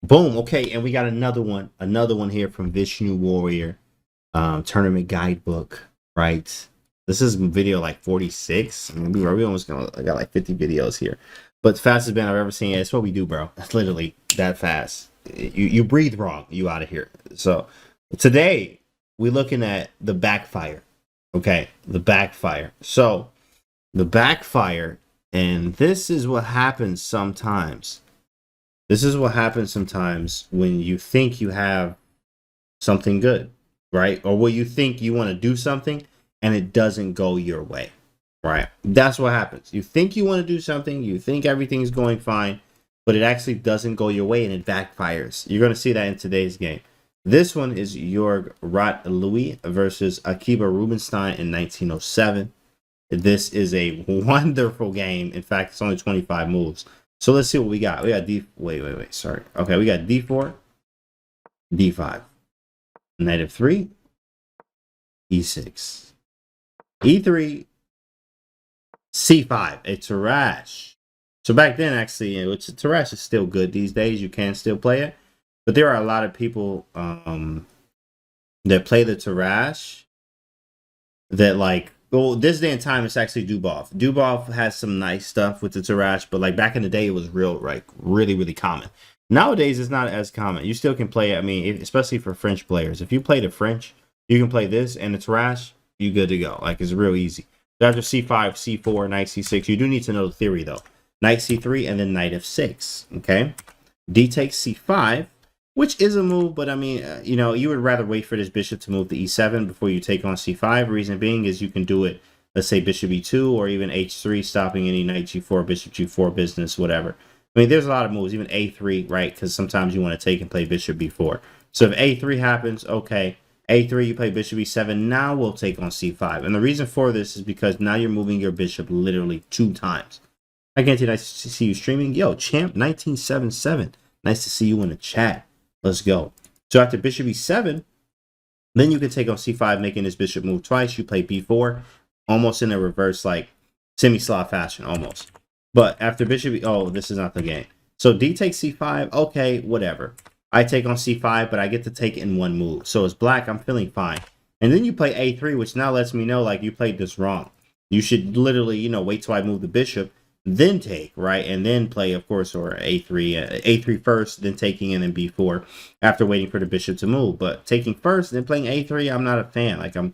Boom. Okay, and we got another one here from Vishnu Warrior, tournament guidebook. Right. This is video like 46. I mean, we almost got like 50 videos here, but the fastest band I've ever seen. It's what we do, bro. It's literally that fast. You breathe wrong, you out of here. So today we're looking at the Backfire. Okay, the Backfire. So the Backfire, and this is what happens sometimes. This is what happens sometimes when you think you have something good, right? Or when you think you want to do something and it doesn't go your way, right? That's what happens. You think you want to do something, you think everything's going fine, but it actually doesn't go your way and it backfires. You're going to see that in today's game. This one is Jörg Rot Louis versus Akiba Rubinstein in 1907. This is a wonderful game. In fact, it's only 25 moves. So let's see what we got. We got wait, sorry. Okay, we got D4, D5, knight f3, E6, E3, C5. A Tarrasch. So back then, actually, which Tarrasch is still good these days. You can still play it, but there are a lot of people that play the Tarrasch that like. Well, this day and time, it's actually Dubov. Dubov has some nice stuff with the Tarrasch, but like back in the day, it was really common. Nowadays, it's not as common. You still can play it. I mean, especially for French players. If you play the French, you can play this and the Tarrasch, you good to go. Like, it's real easy. After C5, C4, knight C6, you do need to know the theory, though. Knight C3 and then knight F6, okay? D takes C5, which is a move, but I mean, you know, you would rather wait for this bishop to move to E7 before you take on C5. Reason being is you can do it, let's say bishop E2 or even H3, stopping any knight G4, bishop G4 business, whatever. I mean, there's a lot of moves, even A3, right? Because sometimes you want to take and play bishop B4. So if A3 happens, okay, A3, you play bishop E7. Now we'll take on C5. And the reason for this is because now you're moving your bishop literally 2 times. Again, nice to see you streaming. Yo, champ 1977. Nice to see you in the chat. Let's go. So after bishop E7, then you can take on C5, making this bishop move twice. You play B4, almost in a reverse, like semi-Slav fashion, almost. But after bishop, oh, this is not the game. So D takes C5, okay, whatever. I take on C5, but I get to take it in one move. So as black, I'm feeling fine. And then you play A3, which now lets me know, like, you played this wrong. You should literally, you know, wait till I move the bishop, then take, right? And then play, of course, or A3, A3 first, then taking in and B4 after waiting for the bishop to move. But taking first, then playing A3, I'm not a fan. Like, I'm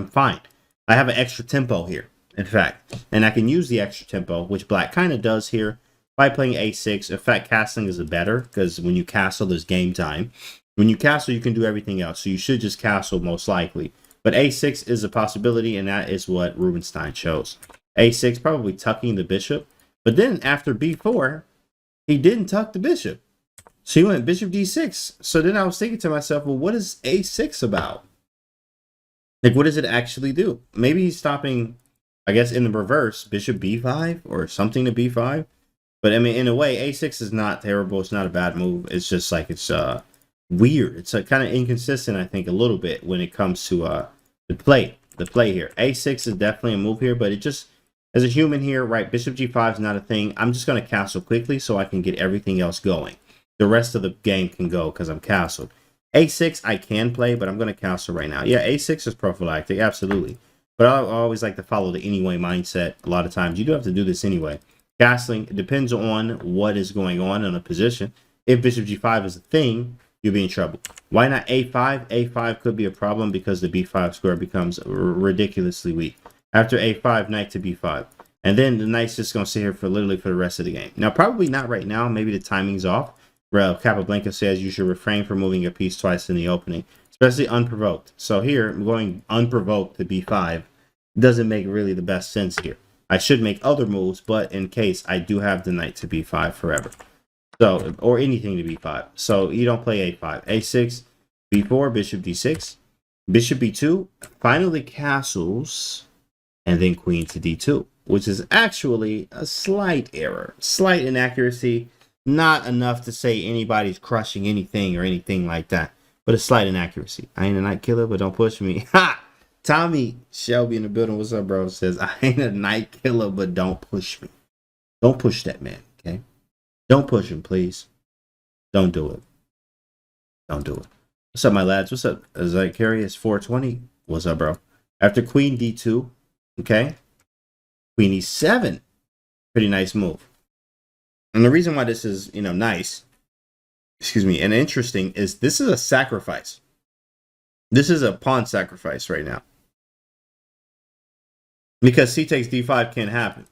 fine. I have an extra tempo here, in fact. And I can use the extra tempo, which black kind of does here, by playing A6. In fact, castling is better, because when you castle, there's game time. When you castle, you can do everything else. So you should just castle, most likely. But A6 is a possibility, and that is what Rubinstein chose. A6, probably tucking the bishop. But then after B4, he didn't tuck the bishop. So he went bishop D6. So then I was thinking to myself, well, what is A6 about? Like, what does it actually do? Maybe he's stopping, I guess, in the reverse, bishop B5 or something to B5. But I mean, in a way, A6 is not terrible. It's not a bad move. It's just like, it's weird. It's kind of inconsistent, I think, a little bit when it comes to the play here. A6 is definitely a move here, but it just, as a human here, right, bishop G5 is not a thing. I'm just going to castle quickly so I can get everything else going. The rest of the game can go because I'm castled. A6 I can play, but I'm going to castle right now. Yeah, A6 is prophylactic, absolutely. But I always like to follow the anyway mindset. A lot of times you do have to do this anyway. Castling, it depends on what is going on in a position. If bishop G5 is a thing, you'll be in trouble. Why not A5? A5 could be a problem because the B5 square becomes ridiculously weak. After A5, knight to B5. And then the knight's just going to sit here for literally for the rest of the game. Now, probably not right now. Maybe the timing's off. Capablanca says you should refrain from moving your piece twice in the opening, especially unprovoked. So here, going unprovoked to B5 doesn't make really the best sense here. I should make other moves, but in case, I do have the knight to B5 forever. So, or anything to B5. So you don't play A5. A6, B4, bishop D6, bishop B2, finally castles, and then queen to D2, which is actually a slight error, slight inaccuracy, not enough to say anybody's crushing anything or anything like that, but a slight inaccuracy. I ain't a night killer, but don't push me. Ha! Tommy Shelby in the building, what's up, bro? Says, I ain't a night killer, but don't push me. Don't push that man, okay? Don't push him, please. Don't do it. Don't do it. What's up, my lads? What's up? Zacharias 420. What's up, bro? After queen d2, okay? Queen e7. Pretty nice move. And the reason why this is, you know, nice, excuse me, and interesting is this is a sacrifice. This is a pawn sacrifice right now. Because c takes d5 can't happen.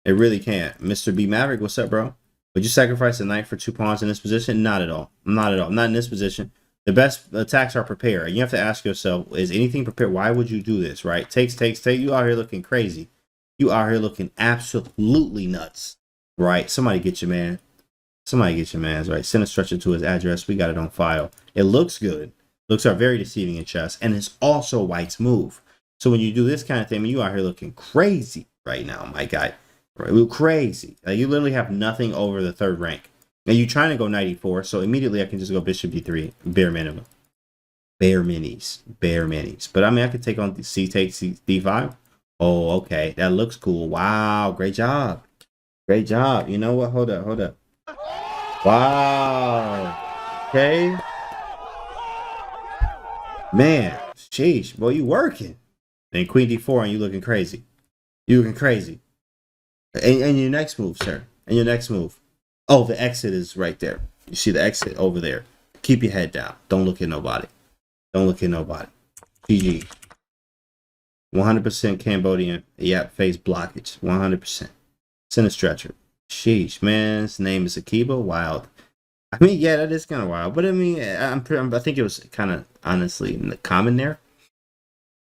It really can't. Mr. B Maverick, what's up, bro? Would you sacrifice a knight for 2 pawns in this position? Not at all. Not at all. Not in this position. The best attacks are prepared. You have to ask yourself, is anything prepared? Why would you do this, right? Takes. You out here looking crazy. You out here looking absolutely nuts, right? Somebody get your man. Somebody get your man's, right? Send a structure to his address. We got it on file. It looks good. Looks are very deceiving in chess. And it's also white's move. So when you do this kind of thing, I mean, you out here looking crazy right now, my guy. Right, we're crazy. Like, you literally have nothing over the 3rd rank. And you're trying to go knight e4, so immediately I can just go bishop d3, bare minimum. Bare minis. Bare minis. But I mean, I could take on c takes d5. Oh, okay. That looks cool. Wow, great job. Great job. You know what? Hold up. Wow. Okay. Man, sheesh. Boy, you working. And queen d4 and you looking crazy. You looking crazy. And your next move, sir. And your next move. Oh, the exit is right there. You see the exit over there. Keep your head down. Don't look at nobody. Don't look at nobody. GG. 100% Cambodian. Yep, face blockage. 100%. Send a stretcher. Sheesh, man. His name is Akiba. Wild. I mean, yeah, that is kind of wild. But I mean, I think it was kind of honestly in the common there.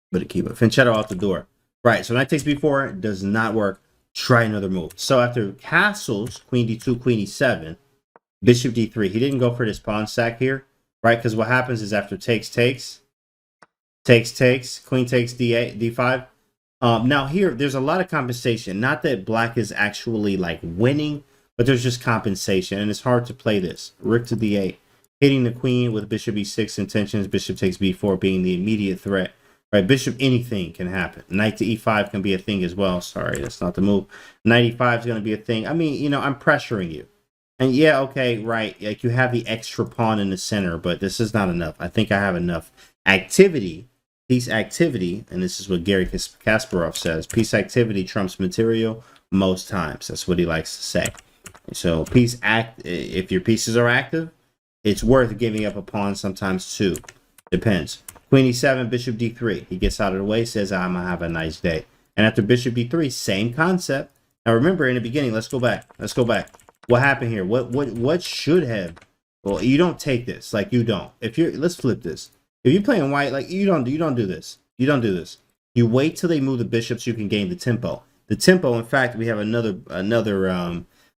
But Akiba. Finchetto out the door. Right, so knight takes b4 does not work. Try another move. So after castles, queen d2, queen e7, bishop d3. He didn't go for this pawn sack here, right? Because what happens is after takes, queen takes d8, d5. Now here, there's a lot of compensation. Not that black is actually like winning, but there's just compensation, and it's hard to play this. Rook to d8, hitting the queen with bishop e6 intentions. Bishop takes b4 being the immediate threat. Right, bishop, anything can happen. Knight to e5 can be a thing as well. Sorry, that's not the move. Knight e5 is going to be a thing. I mean, you know, I'm pressuring you. And yeah, okay, right. Like, you have the extra pawn in the center, but this is not enough. I think I have enough activity, piece activity, and this is what Gary Kasparov says. Piece activity trumps material most times. That's what he likes to say. So if your pieces are active, it's worth giving up a pawn sometimes too. Depends. Queen e7, bishop d3. He gets out of the way, says, I'm going to have a nice day. And after bishop d3, same concept. Now, remember, in the beginning, let's go back. What happened here? What should have? Well, you don't take this. Like, you don't. Let's flip this. If you're playing white, like, you don't do this. You don't do this. You wait till they move the bishops, you can gain the tempo. The tempo, in fact, we have another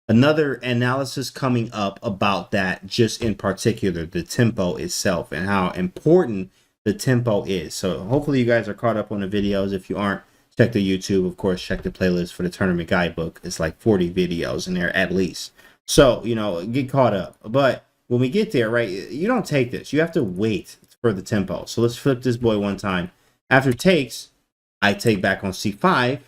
analysis coming up about that, just in particular, the tempo itself and how important the tempo is. So hopefully you guys are caught up on the videos. If you aren't, check the YouTube. Of course, check the playlist for the tournament guidebook. It's like 40 videos in there at least. So, you know, get caught up. But when we get there, right, you don't take this. You have to wait for the tempo. So let's flip this boy one time. After takes, I take back on c5.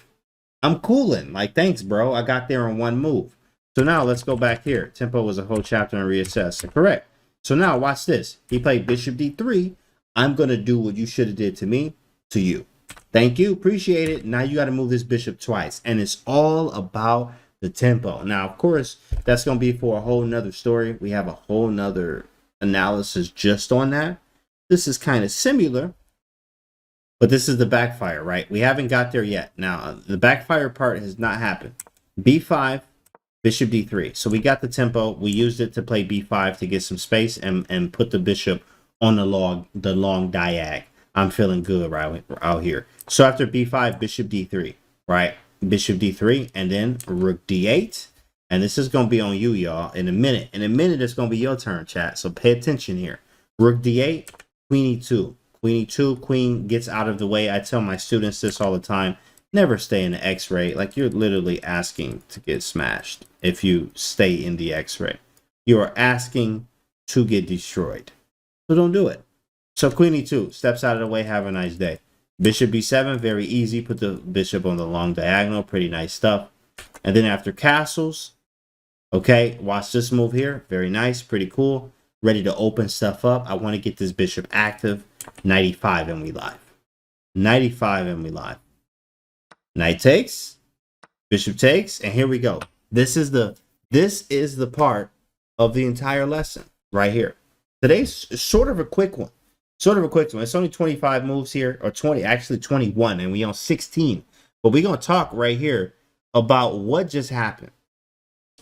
I'm cooling. Like, thanks, bro. I got there in one move. So now let's go back here. Tempo was a whole chapter and reassess. So correct. So now watch this. He played bishop d3. I'm going to do what you should have did to me, to you. Thank you. Appreciate it. Now you got to move this bishop twice. And it's all about the tempo. Now, of course, that's going to be for a whole nother story. We have a whole nother analysis just on that. This is kind of similar, but this is the backfire, right? We haven't got there yet. Now, the backfire part has not happened. b5, bishop d3. So we got the tempo. We used it to play b5 to get some space and put the bishop on the long diag. I'm feeling good right out here. So after b5, bishop d3, right? Bishop d3, and then rook d8. And this is going to be on you, y'all, in a minute. In a minute, it's going to be your turn, chat. So pay attention here. Rook d8, queen e2. Queen e2, queen gets out of the way. I tell my students this all the time. Never stay in the x-ray. Like, you're literally asking to get smashed if you stay in the x-ray. You are asking to get destroyed. So don't do it. So queen e2 steps out of the way. Have a nice day. Bishop b7, very easy. Put the bishop on the long diagonal. Pretty nice stuff. And then after castles, okay, watch this move here. Very nice, pretty cool. ready to open stuff up. I want to get this bishop active. 95 and we live. 95 and we live. Knight takes, bishop takes, and here we go. This is the part of the entire lesson right here. Today's sort of a quick one. Sort of a quick one. It's only 25 moves here, or 20, actually 21, and we on 16. But we're going to talk right here about what just happened.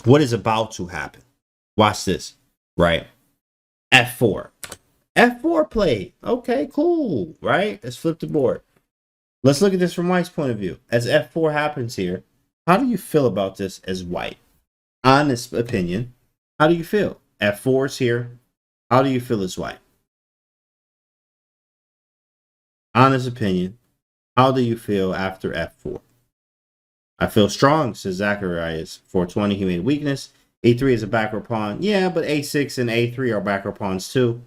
What is about to happen. Watch this, right? F4. F4 played. Okay, cool, right? Let's flip the board. Let's look at this from White's point of view. As F4 happens here, how do you feel about this as White? Honest opinion, how do you feel? F4 is here. How do you feel as White? Honest opinion, how do you feel after F4? I feel strong, says Zacharias. 420, he made weakness. A3 is a backward pawn. Yeah, but A6 and A3 are backward pawns too,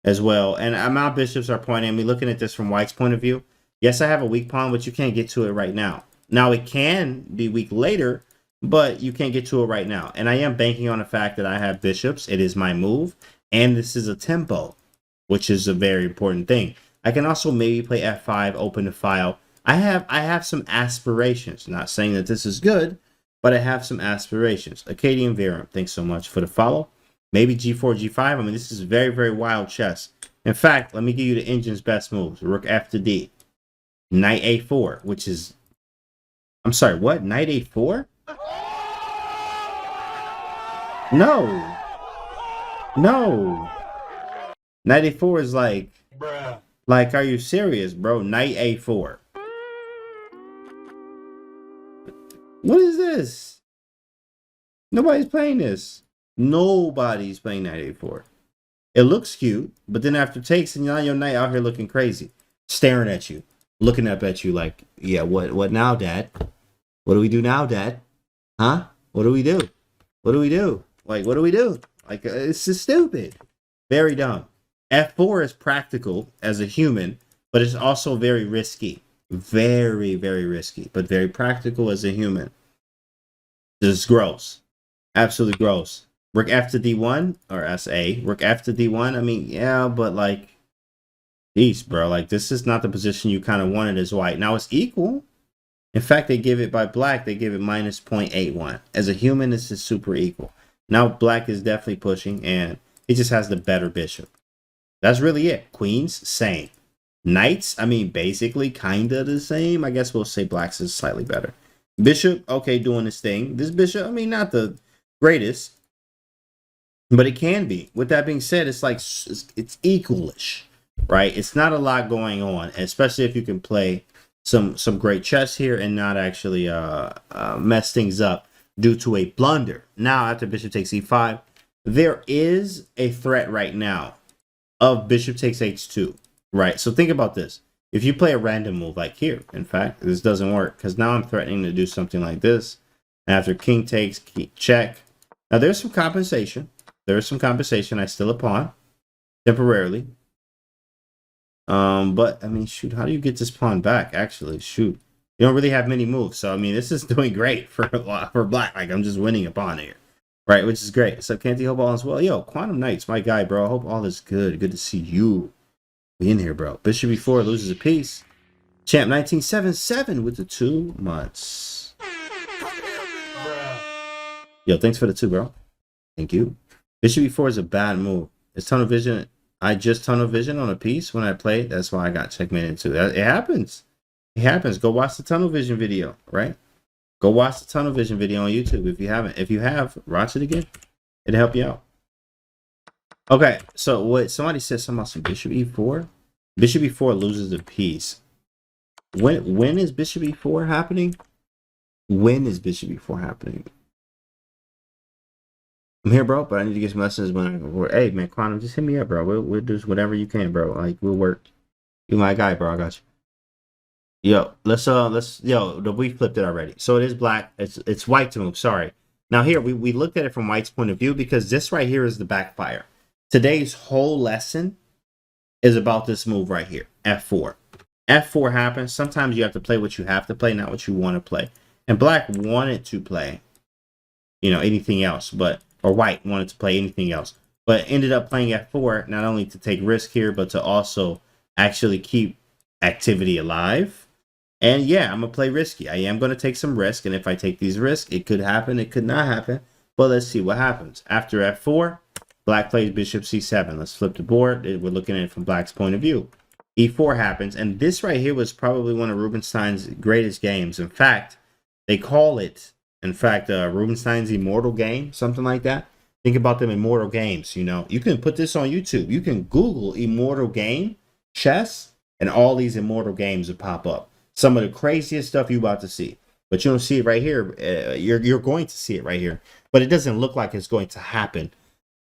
as well. And my bishops are pointing at me, looking at this from White's point of view. Yes, I have a weak pawn, but you can't get to it right now. Now, it can be weak later, but you can't get to it right now. And I am banking on the fact that I have bishops. It is my move, and this is a tempo, which is a very important thing. I can also maybe play F5, open the file. I have some aspirations. Not saying that this is good, but I have some aspirations. Acadian Vera, thanks so much for the follow. Maybe G4, G5. I mean, this is very, very wild chess. In fact, let me give you the engine's best moves. Rook F to D. Knight A4, which is... I'm sorry, what? Knight A4? No. No. Knight A4 is like... Bruh. Like, are you serious, bro? Knight A4. What is this? Nobody's playing this. Nobody's playing Knight A4. It looks cute, but then after takes, and now your knight out here looking crazy, staring at you, looking up at you like, yeah, what now, Dad? What do we do now, Dad? Huh? What do we do? What do we do? Like, what do we do? Like, it's just stupid. Very dumb. F4 is practical as a human, but it's also very risky. Very, very risky, but very practical as a human. This is gross. Absolutely gross. Rook F to D1, or SA. Rook F to D1, I mean, yeah, but like, geez, bro. Like, this is not the position you kind of wanted as White. Now, it's equal. In fact, they give it by Black, they give it minus 0.81. As a human, this is super equal. Now, Black is definitely pushing, and he just has the better bishop. That's really it. Queens, same. Knights, I mean, basically kind of the same. I guess we'll say Black's is slightly better. Bishop, okay, doing his thing. This bishop, I mean, not the greatest, but it can be. With that being said, it's like, it's equalish, right? It's not a lot going on, especially if you can play some great chess here and not actually mess things up due to a blunder. Now, after bishop takes e5, there is a threat right now of bishop takes h2, right? So think about this. If you play a random move like here, in fact, this doesn't work because now I'm threatening to do something like this. After king takes, check. Now there's some compensation. There is some compensation. I still a pawn temporarily. But I mean, shoot, how do you get this pawn back? Actually, shoot, you don't really have many moves. So I mean, this is doing great for Black. Like, I'm just winning a pawn here. Right, which is great. So Canty, hope all is well. Yo, Quantum Knights, my guy, bro. I hope all is good. Good to see you. Be in here, bro. Bishop e4 loses a piece. Champ 1977 with the 2 months. Yo, thanks for the 2, bro. Thank you. Bishop e4 is a bad move. It's tunnel vision. I just tunnel vision on a piece when I played. That's why I got checkmated into that. It happens. It happens. Go watch the tunnel vision video, right? Go watch the tunnel vision video on YouTube if you haven't. If you have, watch it again. It'll help you out. Okay, so what somebody said something about some bishop e4. Bishop e4 loses a piece. When is bishop e4 happening? When is bishop e4 happening? I'm here, bro, but I need to get some lessons when hey man, Quantum, just hit me up, bro. We'll do whatever you can, bro. Like, we'll work. You my guy, bro. I got you. Yo, we flipped it already. So it is Black. It's White to move. Sorry. Now here we looked at it from White's point of view because this right here is the backfire. Today's whole lesson is about this move right here, F4. F4 happens. Sometimes you have to play what you have to play, not what you want to play. And Black wanted to play, you know, anything else, or White wanted to play anything else. but ended up playing f4, not only to take risk here, but to also actually keep activity alive. And yeah, I'm going to play risky. I am going to take some risk. And if I take these risks, it could happen. It could not happen. But let's see what happens. After f4, black plays bishop c7. Let's flip the board. We're looking at it from black's point of view. e4 happens. And this right here was probably one of Rubinstein's greatest games. In fact, they call it, Rubinstein's immortal game, something like that. Think about them immortal games, you know. You can put this on YouTube. You can Google immortal game, chess, and all these immortal games will pop up. Some of the craziest stuff you're about to see. But you don't see it right here. You're going to see it right here. But it doesn't look like it's going to happen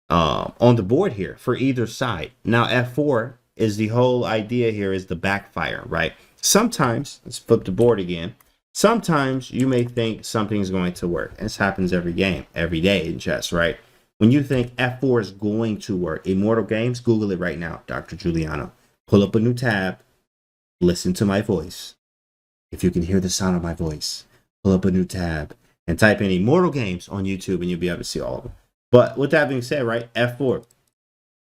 on the board here for either side. Now, f4 is the whole idea here is the backfire, right? Sometimes, let's flip the board again. Sometimes you may think something's going to work. This happens every game, every day in chess, right? When you think f4 is going to work, immortal games, Google it right now, Dr. Giuliano. Pull up a new tab, listen to my voice. If you can hear the sound of my voice, pull up a new tab and type in immortal games on YouTube and you'll be able to see all of them. But with that being said, right, f4.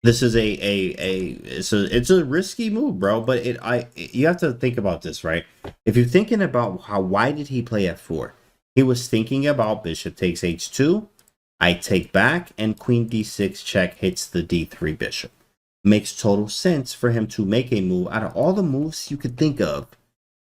This is it's a risky move, bro. But you have to think about this, right? If you're thinking about why did he play f4? He was thinking about bishop takes h2, I take back, and queen d6 check hits the d3 bishop. Makes total sense for him to make a move. Out of all the moves you could think of,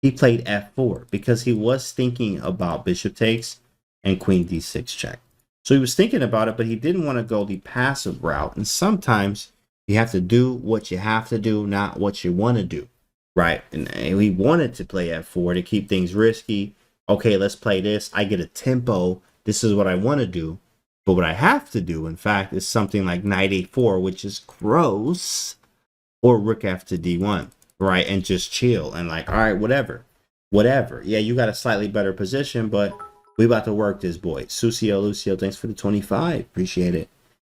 he played f4 because he was thinking about bishop takes and queen d6 check. So he was thinking about it, but he didn't want to go the passive route. And sometimes you have to do what you have to do, not what you want to do, right? And he wanted to play f4 to keep things risky. Okay, let's play this. I get a tempo. This is what I want to do. But what I have to do, in fact, is something like knight a4, which is gross, or rook f to d1, right? And just chill and like, all right, whatever. Yeah, you got a slightly better position, but we about to work this, boy. Lucio, thanks for the 25. Appreciate it.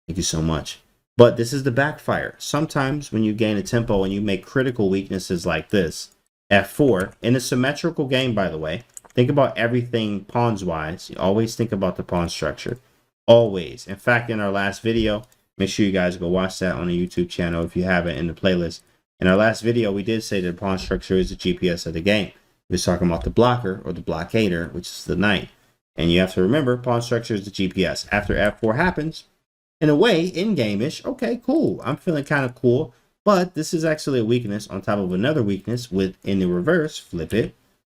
Thank you so much. But this is the backfire. Sometimes when you gain a tempo and you make critical weaknesses like this, f4, in a symmetrical game, by the way, think about everything pawns-wise. You always think about the pawn structure. Always. In fact, in our last video, make sure you guys go watch that on the YouTube channel if you haven't in the playlist. In our last video, we did say that the pawn structure is the GPS of the game. We were talking about the blocker or the blockader, which is the knight. And you have to remember, pawn structure is the GPS. After f4 happens, in a way, in-game-ish, okay, cool. I'm feeling kind of cool. But this is actually a weakness on top of another weakness with, in the reverse, flip it,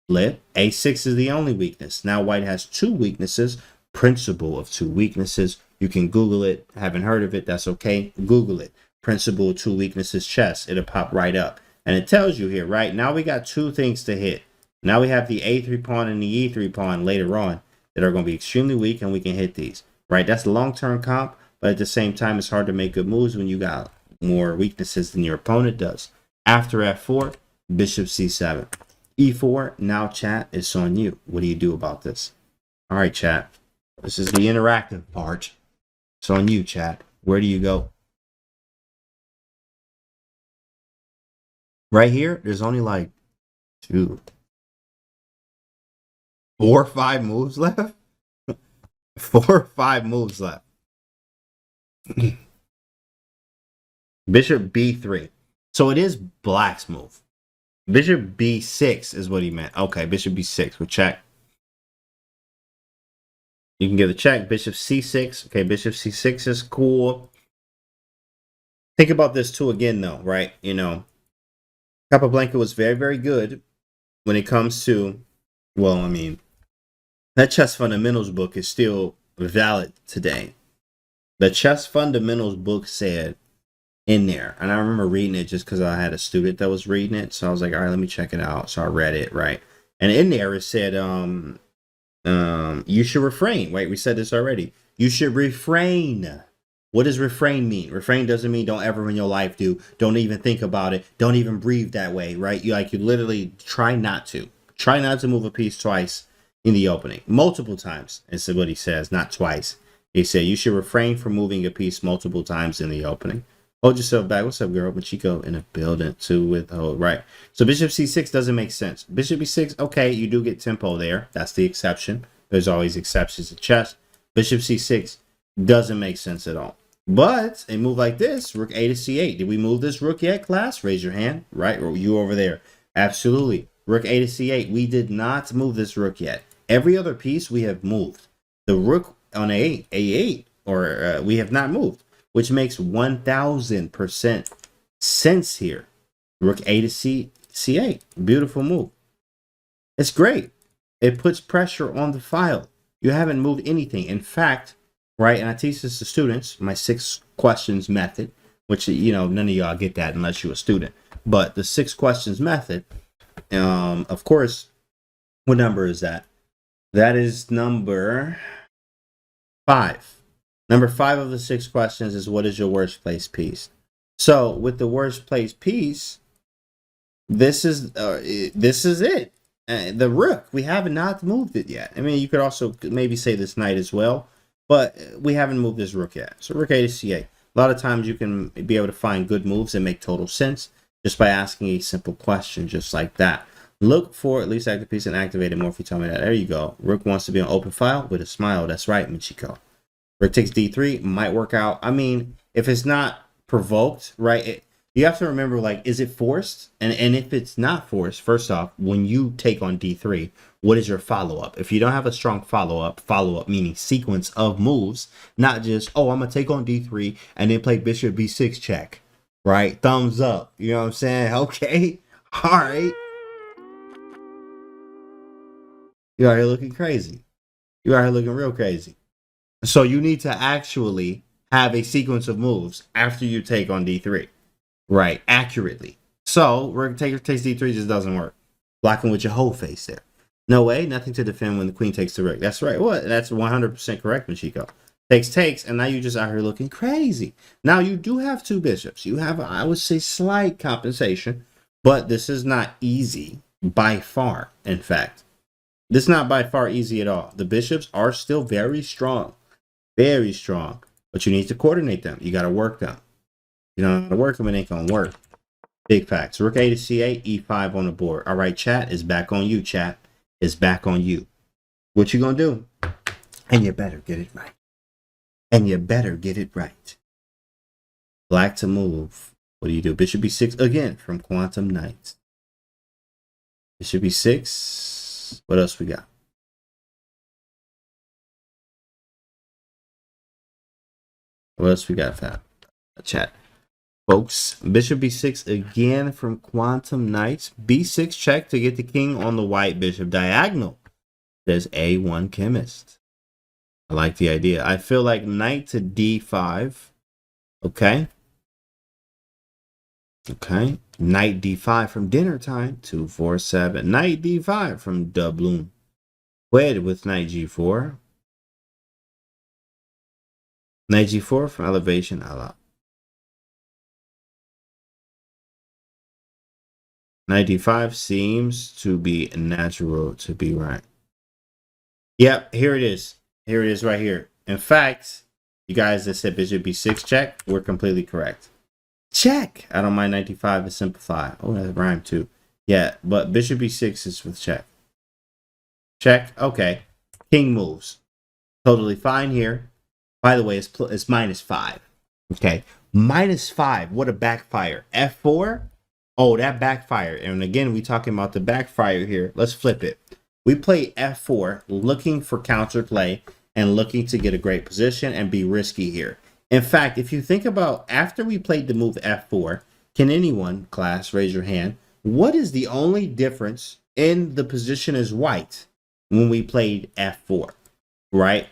flip. a6 is the only weakness. Now white has two weaknesses, principle of two weaknesses. You can Google it. Haven't heard of it, that's okay. Google it. Principle of two weaknesses chess. It'll pop right up. And it tells you here, right? Now we got two things to hit. Now we have the a3 pawn and the e3 pawn later on that are going to be extremely weak, and we can hit these, right? That's a long-term comp, but at the same time, it's hard to make good moves when you got more weaknesses than your opponent does. After f4, bishop c7. e4, now chat, it's on you. What do you do about this? All right, chat. This is the interactive part. It's on you, chat. Where do you go? Right here, there's only like 2, 4 or 5 moves left. 4 or 5 moves left. Bishop b3. So it is black's move. Bishop b6 is what he meant. Okay, bishop b6. We'll check. You can give the check. Bishop c6. Okay, bishop c6 is cool. Think about this too again, though, right? You know, Capablanca was very, very good when it comes to, well, I mean, that chess fundamentals book is still valid today. The chess fundamentals book said in there, and I remember reading it just because I had a student that was reading it. So I was like, all right, let me check it out. So I read it, right? And in there it said, you should refrain. Wait, we said this already. You should refrain. What does refrain mean? Refrain doesn't mean don't ever in your life do. Don't even think about it. Don't even breathe that way, right? You literally try not to. Try not to move a piece twice in the opening. Multiple times. This is what he says, not twice. He said you should refrain from moving a piece multiple times in the opening. Hold yourself back. What's up, girl? Machiko in a building to withhold. Right. So bishop c6 doesn't make sense. Bishop b6, okay, you do get tempo there. That's the exception. There's always exceptions to chess. Bishop c6 doesn't make sense at all. But a move like this, rook a to c8. Did we move this rook yet, class? Raise your hand. Right, or you over there. Absolutely. Rook a to c8. We did not move this rook yet. Every other piece we have moved. The rook on a8, or we have not moved, which makes 1000% sense here. Rook a to c8. Beautiful move. It's great. It puts pressure on the file. You haven't moved anything. In fact, right, and I teach this to students, my 6 questions method, which, you know, none of y'all get that unless you're a student. But the 6 questions method, of course, what number is that? That is number 5. Number 5 of the 6 questions is, what is your worst place piece? So with the worst place piece, this is it. The rook, we have not moved it yet. I mean, you could also maybe say this knight as well, but we haven't moved this rook yet. So rook a to c8. A lot of times you can be able to find good moves that make total sense just by asking a simple question just like that. Look for at least active piece and activate it more if you tell me that. There you go. Rook wants to be on open file with a smile. That's right, Michiko. Rook takes d3 might work out. I mean, if it's not provoked, right, you have to remember, like, is it forced? And if it's not forced, first off, when you take on d3, what is your follow-up? If you don't have a strong follow-up meaning sequence of moves, not just, oh, I'm going to take on d3 and then play bishop b6 check, right? Thumbs up. You know what I'm saying? Okay. All right. You out here looking crazy. You out here looking real crazy. So you need to actually have a sequence of moves after you take on d3. Right, accurately. So, rook takes d3 just doesn't work. Blocking with your whole face there. No way, nothing to defend when the queen takes the rook. That's right. What? That's 100% correct, Michiko. Takes, and now you just out here looking crazy. Now, you do have 2 bishops. You have, I would say, slight compensation, but this is not easy by far, in fact. This is not by far easy at all. The bishops are still very strong, but you need to coordinate them. You got to work them. You know how to work them, it ain't gonna work. Big facts. Rook a to c8, e5 on the board. All right, chat, is back on you, chat. It's back on you. What you gonna do? And you better get it right. Black to move. What do you do? Bishop b6 again from Quantum Knights. Bishop b6. What else we got? What else we got, fam? Chat. Folks, bishop b6 again from Quantum Knights. b6 check to get the king on the white bishop diagonal. There's A1 Chemist. I like the idea. I feel like knight to d5. Okay. Okay. Knight d5 from dinner time. 247. Knight d5 from doubloon. Wed with knight g4. Knight g4 from elevation. I love. Knight d5 seems to be natural to be right. Yep, here it is. Here it is right here. In fact, you guys that said bishop b6 check, we're completely correct. Check. I don't mind knight d5 to simplify. Oh, that rhyme too. Yeah, but bishop b6 is with check. Check. Okay. King moves. Totally fine here. By the way, it's -5. Okay. -5. What a backfire. F4. Oh, that backfire. And again, we talking about the backfire here. Let's flip it. We play F4, looking for counterplay and looking to get a great position and be risky here. In fact, if you think about after we played the move F4, can anyone, class, raise your hand? What is the only difference in the position as white when we played F4, right?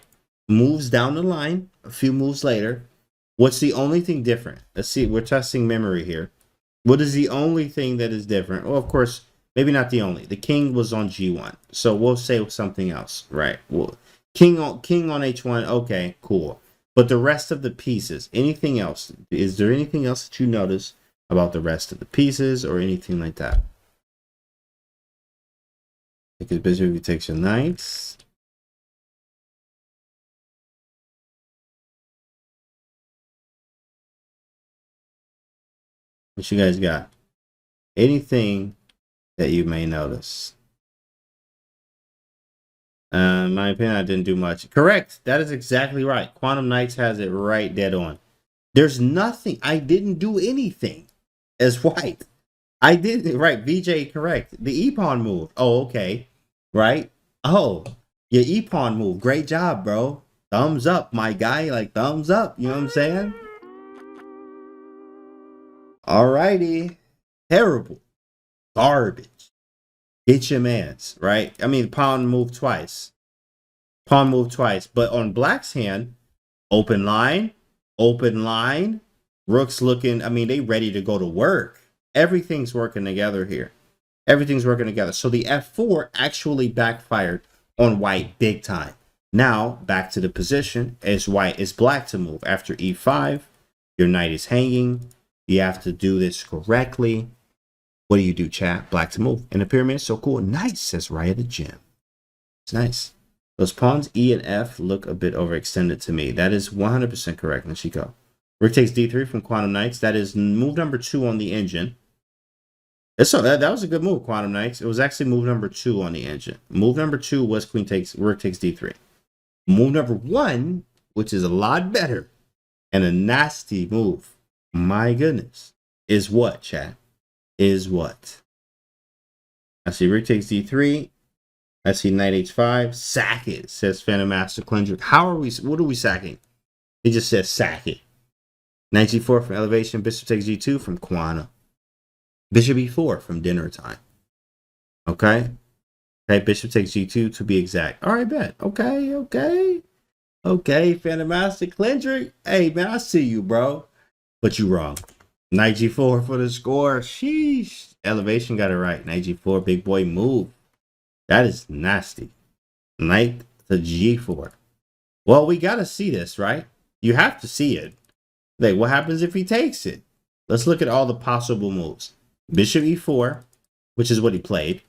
Moves down the line, a few moves later. What's the only thing different? Let's see, we're testing memory here. What is the only thing that is different? Well, of course, maybe not the only. The king was on g1, so we'll say something else, right? Well, king on h1. Okay, cool. But the rest of the pieces, anything else? Is there anything else that you notice about the rest of the pieces or anything like that? Because bishop takes your knights. What you guys got? Anything that you may notice? In my opinion, I didn't do much. Correct. That is exactly right. Quantum Knights has it right dead on. There's nothing. I didn't do anything as white. I didn't. Right. VJ, correct. The E-pawn move. Oh, okay. Right. Oh, your E-pawn move. Great job, bro. Thumbs up, my guy. Like, thumbs up. You know what I'm saying? Alrighty. Terrible. Garbage. Get your mans, right? I mean, pawn move twice. Pawn move twice. But on black's hand, open line. Rook's looking, I mean, they ready to go to work. Everything's working together here. Everything's working together. So the F4 actually backfired on white big time. Now, back to the position. As white is black to move. After E5, your knight is hanging. You have to do this correctly. What do you do, chat? Black to move. And the pyramid is so cool. Nice, says Raya the Gym. It's nice. Those pawns E and F look a bit overextended to me. That is 100% correct, Nishiko. Rook takes D3 from Quantum Knights. That is move number 2 on the engine. So that was a good move, Quantum Knights. It was actually move number 2 on the engine. Move number 2 was Rook takes D3. Move number 1, which is a lot better and a nasty move, my goodness, is what, chat? Is what? I see Rook takes D3. I see Knight H5. Sack it, says Phantom Master Cleansure. What are we sacking? He just says sack it. Knight G4 from Elevation. Bishop takes G2 from Quantum. Bishop E4 from Dinner Time. Okay. Okay, Bishop takes G2 to be exact. All right, bet. Okay. Phantom Master Cleansure. Hey, man, I see you, bro. But you wrong. Knight G4 for the score. Sheesh. Elevation got it right. Knight G4, big boy move. That is nasty. Knight to G4. Well, we got to see this, right? You have to see it. Like, what happens if he takes it? Let's look at all the possible moves. Bishop E4, which is what he played.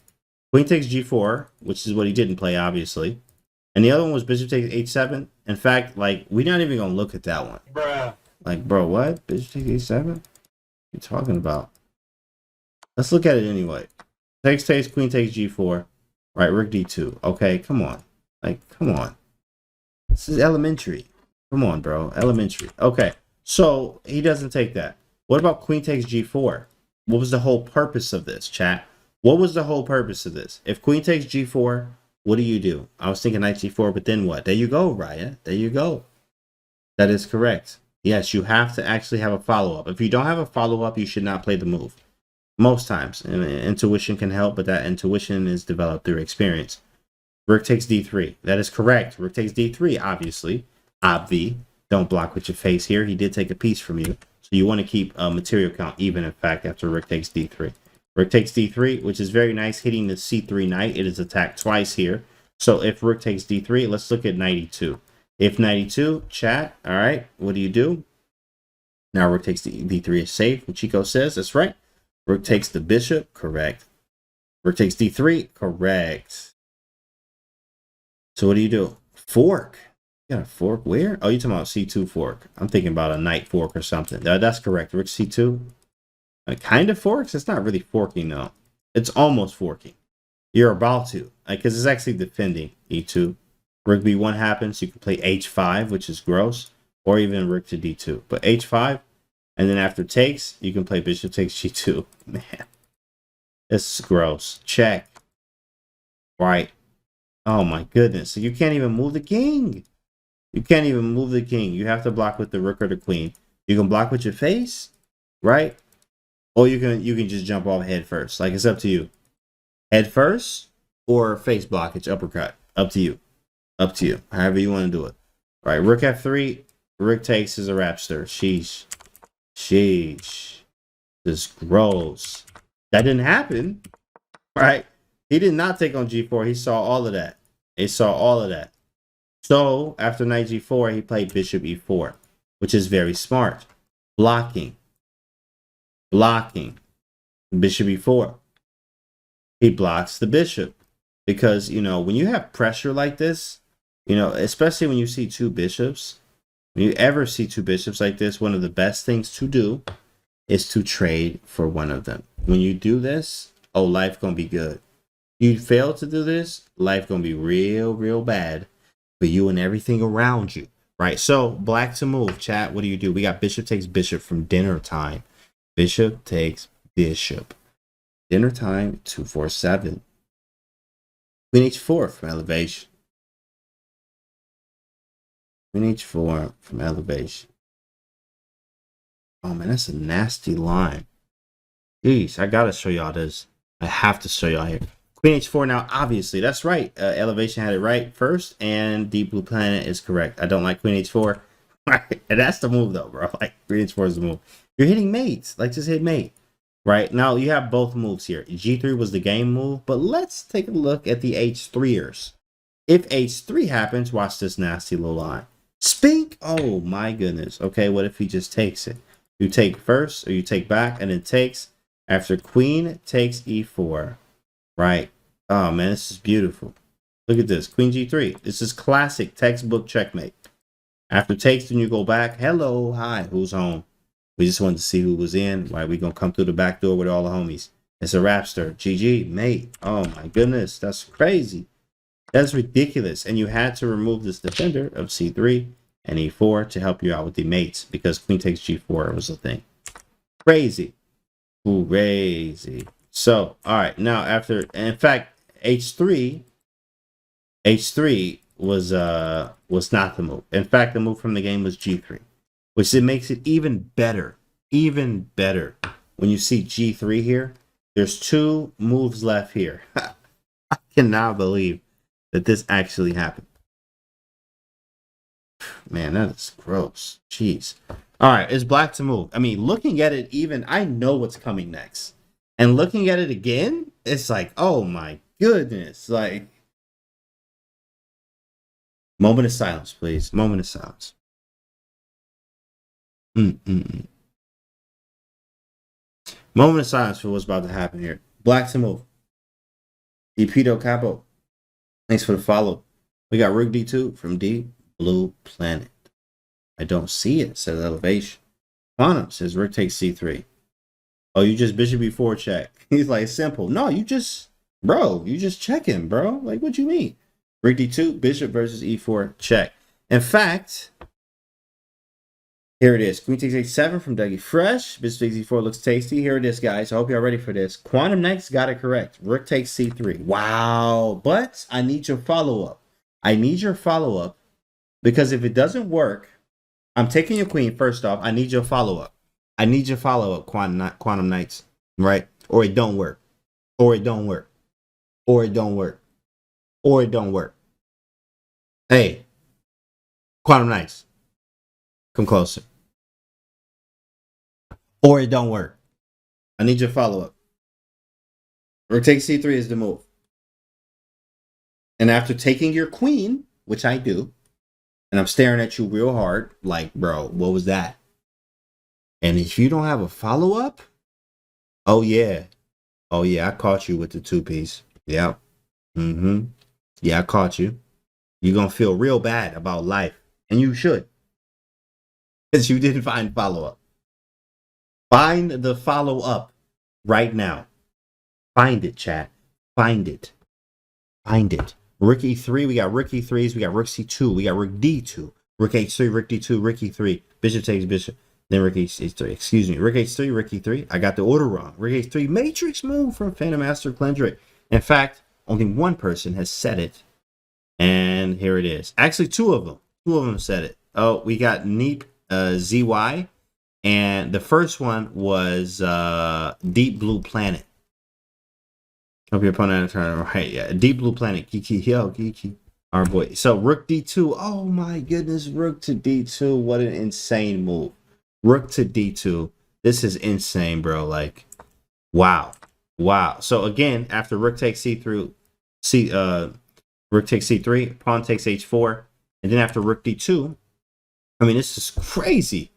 Queen takes G4, which is what he didn't play, obviously. And the other one was Bishop takes H7. In fact, like, we're not even going to look at that one. Bruh. Like, bro, what? Bishop takes H7? What are you talking about? Let's look at it anyway. Takes, Queen takes G4. Right, Rook D2. Okay, come on. Like, come on. This is elementary. Come on, bro. Elementary. Okay, so he doesn't take that. What about Queen takes G4? What was the whole purpose of this, chat? What was the whole purpose of this? If Queen takes G4, what do? I was thinking Knight G4, but then what? There you go, Raya. There you go. That is correct. Yes, you have to actually have a follow-up. If you don't have a follow-up, you should not play the move. Most times. And intuition can help, but that intuition is developed through experience. Rook takes D3. That is correct. Rook takes D3, obviously. Obvi. Don't block with your face here. He did take a piece from you. So you want to keep a material count even, in fact, after Rook takes D3. Rook takes D3, which is very nice, hitting the C3 knight. It is attacked twice here. So if Rook takes D3, let's look at Knight E2. If Knight E2, chat, all right, what do? Now Rook takes D3 is safe, what Chico says. That's right. Rook takes the bishop, correct. Rook takes D3, correct. So what do? Fork. You got a fork where? Oh, you're talking about C2 fork. I'm thinking about a knight fork or something. That's correct. Rook C2. Kind of forks. It's not really forking though. It's almost forking. You're about to, because it's actually defending E2. Rook B1 happens. You can play H5, which is gross, or even Rook to D2. But H5, and then after takes, you can play Bishop takes G2. Man, this is gross. Check. Right. Oh my goodness. So you can't even move the king. You can't even move the king. You have to block with the rook or the queen. You can block with your face, right? Or you can just jump off head first. Like, it's up to you. Head first or face blockage, uppercut. Up to you. Up to you. However you want to do it. All right, Rook F3. Rook takes is a rapster. Sheesh. Sheesh. This is gross. That didn't happen. Right? He did not take on G4. He saw all of that. He saw all of that. So after Knight G4, he played Bishop E4, which is very smart. Blocking. Blocking. Bishop E4. He blocks the bishop. Because, you know, when you have pressure like this, you know, especially when you see two bishops, when you ever see two bishops like this, one of the best things to do is to trade for one of them. When you do this, oh, life gonna be good. You fail to do this, life gonna be real, real bad for you and everything around you. right? So black to move, chat. What do? We got bishop takes bishop from dinner time. Bishop takes bishop. Dinner time, 247. Queen h4 from elevation. Queen h4 from elevation. Oh man, that's a nasty line. Jeez, I gotta show y'all this. I have to show y'all here. Queen h4 now, obviously, that's right. Elevation had it right first, and Deep Blue Planet is correct. I don't like Queen h4. Right, and that's the move though, bro. Like Queen h4 is the move. You're hitting mates, like just hit mate. Right now, you have both moves here. G3 was the game move, but let's take a look at the H3ers. If H3 happens, watch this nasty little line. Spink! Oh my goodness. Okay, what if he just takes it? You take first, or you take back, and then takes after Queen takes E4. Right. Oh man, this is beautiful. Look at this. Queen G3. This is classic textbook checkmate. After takes, then you go back. Hello, hi, who's home? We just wanted to see who was in. Right, we gonna come through the back door with all the homies. It's a rapster. GG, mate. Oh my goodness, that's crazy. That's ridiculous. And you had to remove this defender of C3 and E4 to help you out with the mates because Queen takes G4 was the thing. Crazy. Crazy. So, all right, now after, in fact, H3 was not the move. In fact, the move from the game was G3. Which it makes it even better when you see G3 here. There's 2 moves left here. I cannot believe that this actually happened. Man, that is gross. Jeez. All right, it's black to move. I mean, looking at it even, I know what's coming next. And looking at it again, it's like, oh my goodness. Like, moment of silence, please. Moment of silence. Moment of silence for what's about to happen here. Black to move. Epido Capo. Thanks for the follow. We got Rook D2 from Deep Blue Planet. I don't see it, says elevation. Quantum says Rook takes C3. Oh, you just bishop B4 check. He's like, simple. No, you just checking, bro. Like, what you mean? Rook D2, bishop versus E4 check. In fact, here it is. Queen takes H7 from Dougie Fresh. Bishop takes E4 looks tasty. Here it is, guys. I hope y'all ready for this. Quantum next got it correct. Rook takes C3. Wow. But I need your follow-up. I need your follow-up because if it doesn't work, I'm taking your queen first off. I need your follow-up. I need your follow-up, Quantum Knights. Right? Or it don't work. Or it don't work. Or it don't work. Or it don't work. Hey, Quantum Knights. Come closer. Or it don't work. I need your follow-up. Rook takes C3 is the move. And after taking your queen, which I do, and I'm staring at you real hard, like, bro, what was that? And if you don't have a follow-up, oh yeah, I caught you with the 2-piece. Yep. Yeah, I caught you. You're gonna feel real bad about life, and you should. Because you didn't find follow-up. Find the follow-up right now. Find it, chat. Find it. Find it. Rook E3, we got Rook E3s, we got Rook C2, we got Rook D2, Rook H3, Rook D2, Rook E3, Bishop takes Bishop, then Rook H3, excuse me, Rook H3, Rook E3, I got the order wrong. Rook H3, Matrix move from Phantom Master Klendrick. In fact, only one person has said it, and here it is. Actually, two of them said it. Oh, we got Neep ZY, and the first one was Deep Blue Planet. Hope your opponent turn right. Yeah, Deep Blue Planet. Kiki. Yo, Kiki. Our boy. So Rook D2. Oh my goodness. Rook to D2. What an insane move. Rook to D2. This is insane, bro. Like, wow. Wow. So again, after Rook takes C3, Rook takes C3, pawn takes H4, and then after Rook D2, I mean, this is crazy.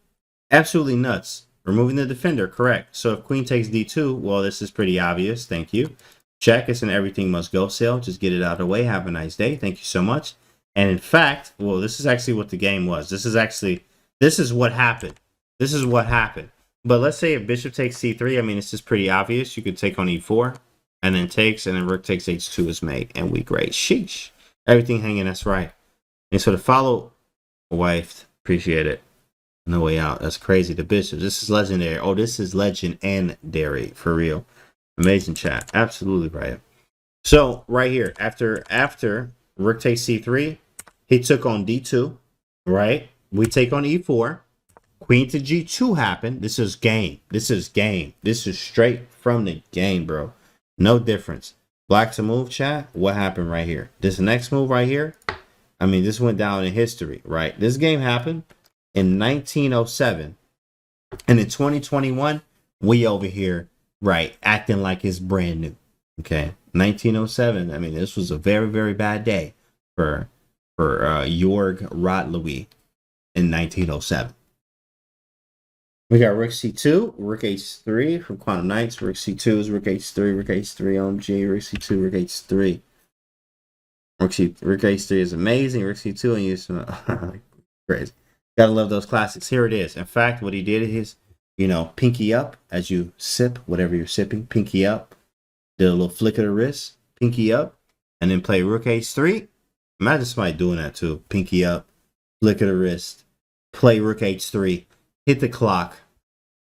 Absolutely nuts. Removing the defender, correct. So if Queen takes D2, well, this is pretty obvious. Thank you. Check. It's an everything must go sale. Just get it out of the way. Have a nice day. Thank you so much. And in fact, well, this is actually what the game was. This is what happened. This is what happened. But let's say if Bishop takes C3, I mean, it's just pretty obvious. You could take on E4 and then takes, and then Rook takes H2 is made. And we great. Sheesh. Everything hanging, that's right. And so the follow Wife, appreciate it. No way out. That's crazy. The bishop. This is legendary. Oh, this is legend and dairy for real. Amazing chat. Absolutely right. So right here, after rook takes c3, he took on d2, right? We take on e4. Queen to g2 happened. This is game. This is game. This is straight from the game, bro. No difference. Black to move, chat. What happened right here? This next move right here. I mean, this went down in history, right? This game happened in 1907. And in 2021, we over here, right, acting like it's brand new. Okay. 1907. I mean, this was a very, very bad day for Jorg Rodlouis in 1907. We got rook c2, rook h3 from Quantum Knights. Rook c2 is rook h3, rook h3, OMG, rook c2, rook h3. Rook h3 is amazing. Rook c2 and use crazy. Gotta love those classics. Here it is. In fact, what he did is, you know, pinky up as you sip whatever you're sipping. Pinky up. Did a little flick of the wrist. Pinky up. And then play rook h3. Imagine somebody doing that too. Pinky up. Flick of the wrist. Play rook h3. Hit the clock.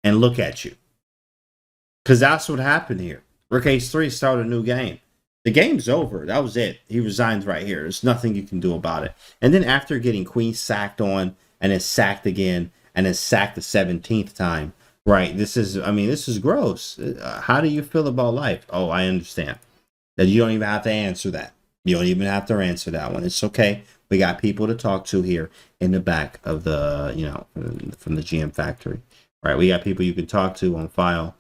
And look at you. Because that's what happened here. Rook h3 started a new game. The game's over. That was it. He resigns right here. There's nothing you can do about it. And then after getting queen sacked on, and then sacked again, and then sacked the 17th time, right? This is, I mean, this is gross. How do you feel about life? Oh, I understand. That you don't even have to answer that. You don't even have to answer that one. It's okay. We got people to talk to here in the back of the, you know, from the GM factory. Right? We got people you can talk to on file.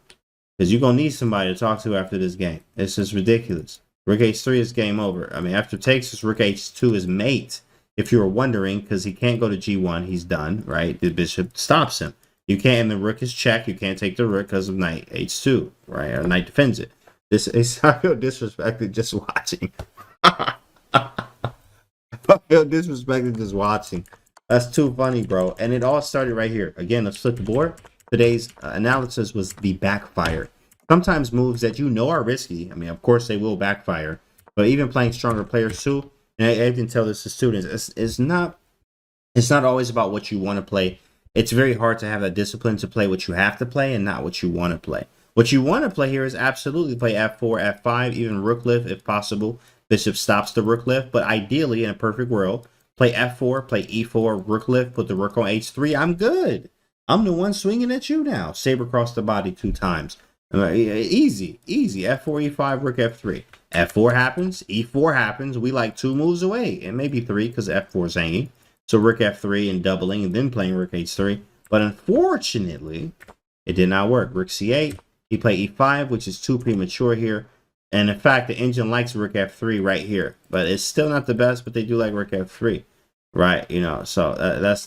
Because you're going to need somebody to talk to after this game. It's just ridiculous. Rook h3 is game over. I mean, after takes, rook h2 is mate. If you were wondering, because he can't go to g1, he's done, right? The bishop stops him. You can't, and the rook is checked. You can't take the rook because of knight h2, right? Or knight defends it. This is, I feel disrespected just watching. I feel disrespected just watching. That's too funny, bro. And it all started right here. Again, let's flip the board. Today's analysis was the backfire. Sometimes moves that you know are risky. I mean, of course they will backfire. But even playing stronger players too, and I even tell this to students, it's not always about what you want to play. It's very hard to have that discipline to play what you have to play and not what you want to play. What you want to play here is absolutely play f4, f5, even rook lift if possible. Bishop stops the rook lift, but ideally in a perfect world, play f4, play e4, rook lift, put the rook on h3. I'm good. I'm the one swinging at you now. Saber across the body 2 times. Easy. F4, E5, rook F3. F4 happens, E4 happens. We like 2 moves away, and maybe 3 because F4 is hanging. So rook F3 and doubling, and then playing rook H3. But unfortunately, it did not work. Rook C8. He played E5, which is too premature here. And in fact, the engine likes rook F3 right here, but it's still not the best. But they do like rook F3, right? You know, so that's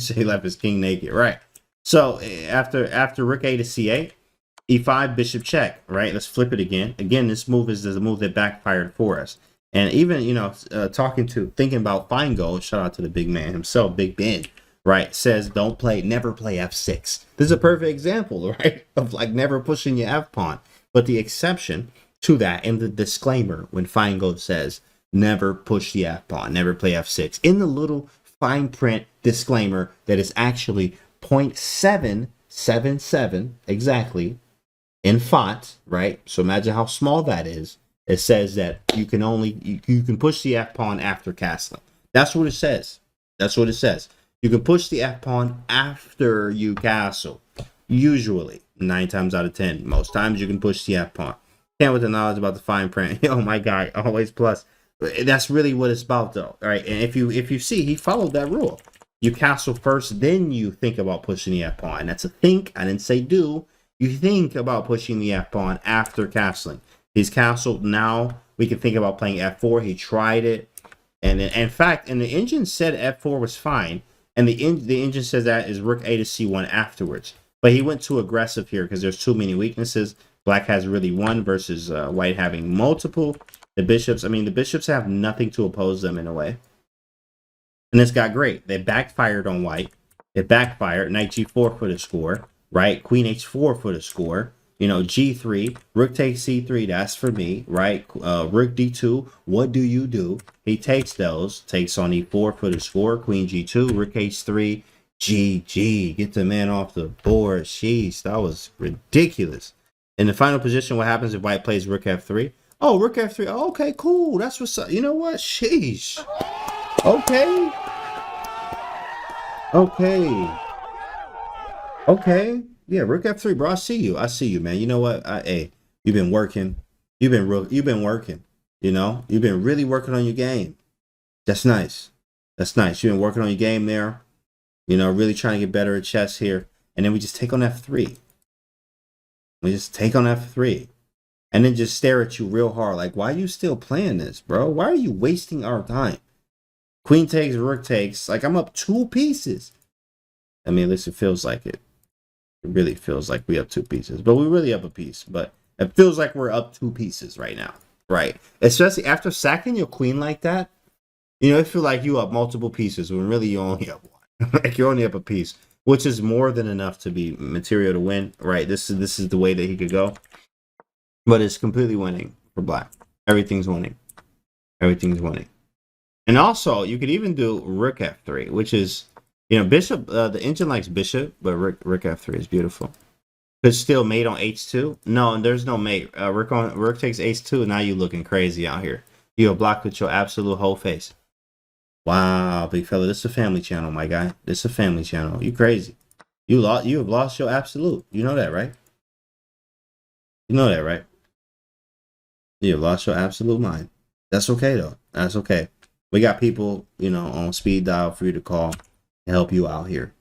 he left his king naked, right? So after rook A to C8. E5, bishop check, right? Let's flip it again. Again, this move is the move that backfired for us. And even, you know, thinking about fine gold, shout out to the big man himself, Big Ben, right? Says never play F6. This is a perfect example, right? Of like never pushing your F pawn. But the exception to that and the disclaimer when fine gold says never push the F pawn, never play F6. In the little fine print disclaimer that is actually 0.777 exactly in font, right? So imagine how small that is. It says that you can push the F pawn after castling. That's what it says. That's what it says. You can push the F pawn after you castle. Usually, 9 times out of 10. Most times you can push the F pawn. Can't with the knowledge about the fine print. Oh my God, always plus. That's really what it's about though, right? And if you see, he followed that rule. You castle first, then you think about pushing the F pawn. That's a think. I didn't say do. You think about pushing the F pawn after castling. He's castled. Now we can think about playing F4. He tried it, and in fact, the engine said F4 was fine, and the engine says that is rook A to C1 afterwards. But he went too aggressive here because there's too many weaknesses. Black has really one versus white having multiple. The bishops, I mean, the bishops have nothing to oppose them in a way. And this got great. They backfired on white. It backfired. Knight G4 for the score, right? Queen H4 for the score. You know, G3, rook takes C3, that's for me, right? Rook D2, what do you do? He takes those, takes on E4 for the score. Queen G2, rook H3, GG. Get the man off the board. Sheesh, that was ridiculous. In the final position, what happens if white plays rook F3? Oh, rook F3. Oh, okay, cool. That's what's up. You know what? Sheesh. Okay. Okay. Okay. Yeah, rook F3, bro. I see you. I see you, man. You know what? Hey, you've been working. You've been working. You know, you've been really working on your game. That's nice. That's nice. You've been working on your game there. You know, really trying to get better at chess here. And then we just take on F3. We just take on F3. And then just stare at you real hard. Like, why are you still playing this, bro? Why are you wasting our time? Queen takes, rook takes. Like, I'm up 2 pieces. I mean, at least it feels like it. It really feels like we up 2 pieces. But we're really up a piece. But it feels like we're up 2 pieces right now. Right? Especially after sacking your queen like that. You know, it feels like you up multiple pieces when really you only up 1. Like, you're only up a piece. Which is more than enough to be material to win. Right? This is the way that he could go. But it's completely winning for black. Everything's winning. Everything's winning. And also, you could even do rook F3, which is, you know, bishop. The engine likes bishop, but rook F3 is beautiful. Could still mate on H2. No, there's no mate. Rook takes H2. Now you looking crazy out here. You'll block with your absolute whole face. Wow, big fella. This is a family channel, my guy. This is a family channel. You crazy. You have lost your absolute. You know that, right? You know that, right? You have lost your absolute mind. That's okay, though. That's okay. We got people, you know, on speed dial for you to call and help you out here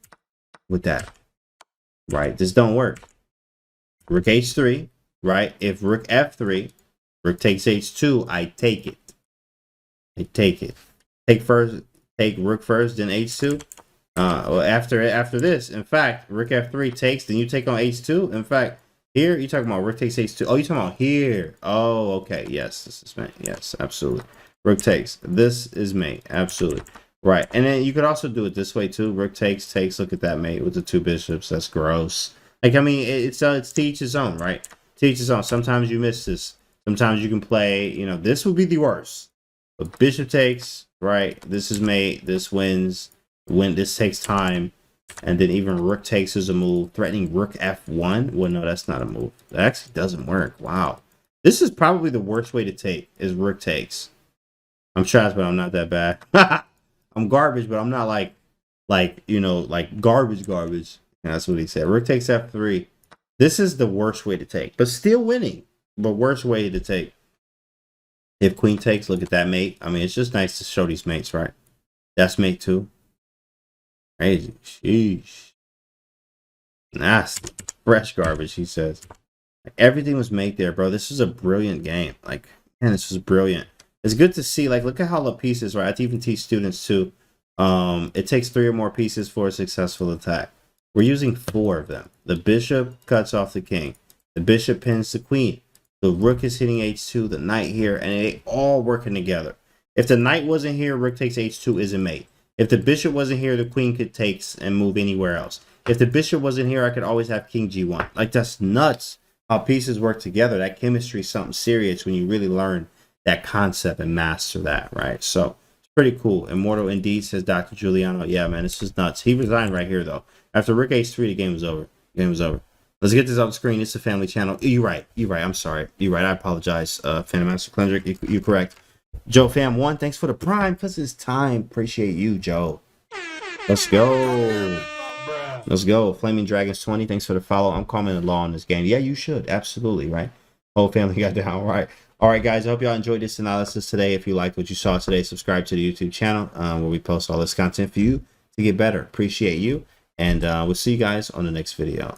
with that. Right? This don't work. Rook H3, right? If rook F3, rook takes H2, I take it. I take it. Take rook first, then H2. Well, after this, in fact, rook F3 takes, then you take on H2. In fact, here, you're talking about rook takes H2. Oh, you're talking about here. Oh, okay. Yes, this is mate. Yes, absolutely. Rook takes. This is mate. Absolutely. Right. And then you could also do it this way, too. Rook takes. Look at that mate with the 2 bishops. That's gross. Like, I mean, it's to each his own, right? To each his own. Sometimes you miss this. Sometimes you can play, you know, this would be the worst. But bishop takes, right? This is mate. This wins. This takes time. And then even rook takes is a move. Threatening rook F1. Well, no, that's not a move. That actually doesn't work. Wow. This is probably the worst way to take is rook takes. I'm trash, but I'm not that bad. I'm garbage, but I'm not like you know, like garbage. And that's what he said. Rook takes F3. This is the worst way to take, but still winning. But worst way to take. If queen takes, look at that mate. I mean, it's just nice to show these mates, right? That's mate 2. Crazy. Sheesh. Nasty. Fresh garbage, he says. Like, everything was made there, bro. This is a brilliant game. Like, man, this was brilliant. It's good to see. Like, look at how the pieces, right? I even teach students, too. It takes 3 or more pieces for a successful attack. We're using 4 of them. The bishop cuts off the king. The bishop pins the queen. The rook is hitting H2, the knight here, and they all working together. If the knight wasn't here, rook takes H2 isn't mate. If the bishop wasn't here, the queen could take and move anywhere else. If the bishop wasn't here, I could always have king G1. Like, that's nuts how pieces work together. That chemistry is something serious when you really learn that concept and master that, right? So it's pretty cool. Immortal indeed, says Dr. Giuliano. Yeah, man, this is nuts. He resigned right here, though. After rook H3, the game was over. The game was over. Let's get this off the screen. It's a family channel. You're right. I'm sorry. You're right. I apologize. Phantom Master Clendrick, you're correct. Joe Fam 1, thanks for the prime. Plus his time. Appreciate you, Joe. Let's go. Let's go. Flaming Dragons 20, thanks for the follow. I'm calling the law on this game. Yeah, you should. Absolutely, right? Whole family got down. All right. All right, guys. I hope y'all enjoyed this analysis today. If you liked what you saw today, subscribe to the YouTube channel where we post all this content for you to get better. Appreciate you. And we'll see you guys on the next video.